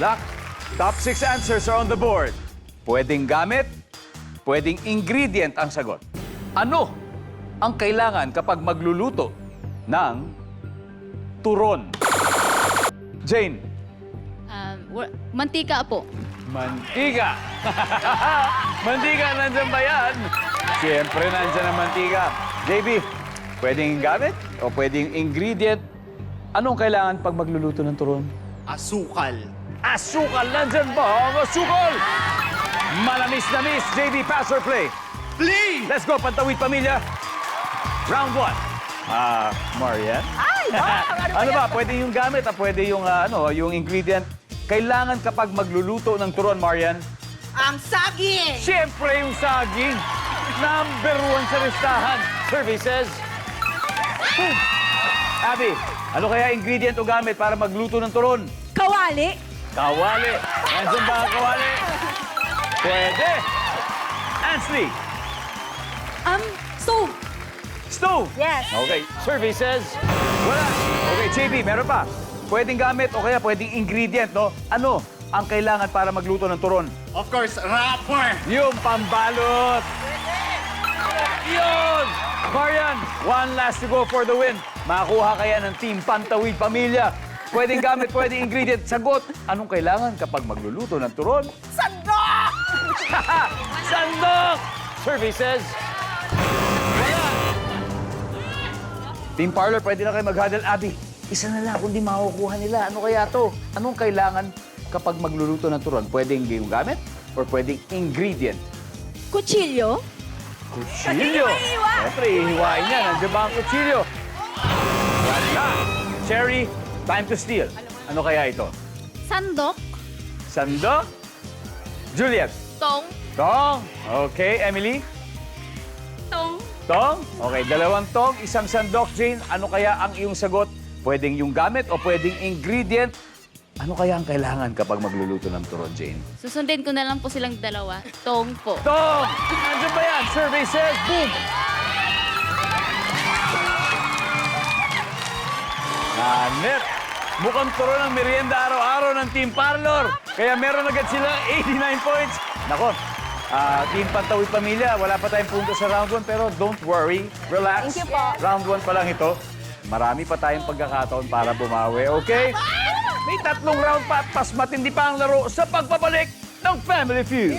luck. Top 6 answers are on the board. Pwedeng gamit, pwedeng ingredient ang sagot. Ano ang kailangan kapag magluluto ng turon? Jane. Mantika po. Mantika. Mantika, nandyan ba yan? Siyempre, nandyan ang mantika. JB, pwedeng gamit o pwedeng ingredient? Anong kailangan pag magluluto ng turon? Asukal. Asukal, nandyan ba ang asukal? Manamis-namis. JB, pass or play? Play! Let's go, Pantawid Pamilya. Round 1. Marian? Ay, wow! Ano ba? Pwede yung gamit, pwede yung, yung ingredient. Kailangan kapag magluluto ng turon, Marian? Ang saging! Siyempre yung saging. Number 1 sa listahan. Services. Abby, ano kaya ingredient o gamit para magluto ng turon? Kawali! Kawali. Nandiyan ba ang kawali? Pwede. Ansley. Stove! Stove. Yes. Okay. Services. Wala. Okay, JB, meron pa. Pwedeng gamit o kaya pwedeng ingredient, no? Ano ang kailangan para magluto ng turon? Of course, wrapper. Yung pambalot. Yun! Marian, one last to go for the win. Makakuha kaya ng Team Pantawid Pamilya. Pwedeng gamit, pwedeng ingredient. Sagot, anong kailangan kapag magluluto ng turon? Sandok! Sandok! Services. Wala. Team Parlor, pwede na kayo mag-huddle. Abby, isa na lang kung di makukuha nila. Ano kaya to? Anong kailangan kapag magluluto ng turon? Pwedeng yung gamit or pwedeng ingredient? Kutsilyo? Kutsilyo. Hindi maiiwan. Siyempre, ihiwain niya. Nandiyan ba ang kutsilyo? Wala. Cherry, time to steal. Ano kaya ito? Sandok. Sandok? Juliet? Tong. Tong. Okay, Emily? Tong. Tong? Okay, dalawang tong, isang sandok. Jane, ano kaya ang iyong sagot? Pwedeng yung gamit o pwedeng ingredient? Ano kaya ang kailangan kapag magluluto ng turon, Jane? Susundin ko na lang po silang dalawa. Tong po. Tong! Nandiyan ba yan? Survey says, boom! Hanep! Mukhang turon ang merienda araw-araw ng Team Parlor. Kaya meron agad sila 89 points. Nako, Team Pantawid Pamilya, wala pa tayong punto sa round 1, pero don't worry, relax. Thank you po. Round 1 pa lang ito. Marami pa tayong pagkakataon para bumawi, okay? May 3 round pa at mas matindi pa ang laro sa pagbabalik ng Family Feud.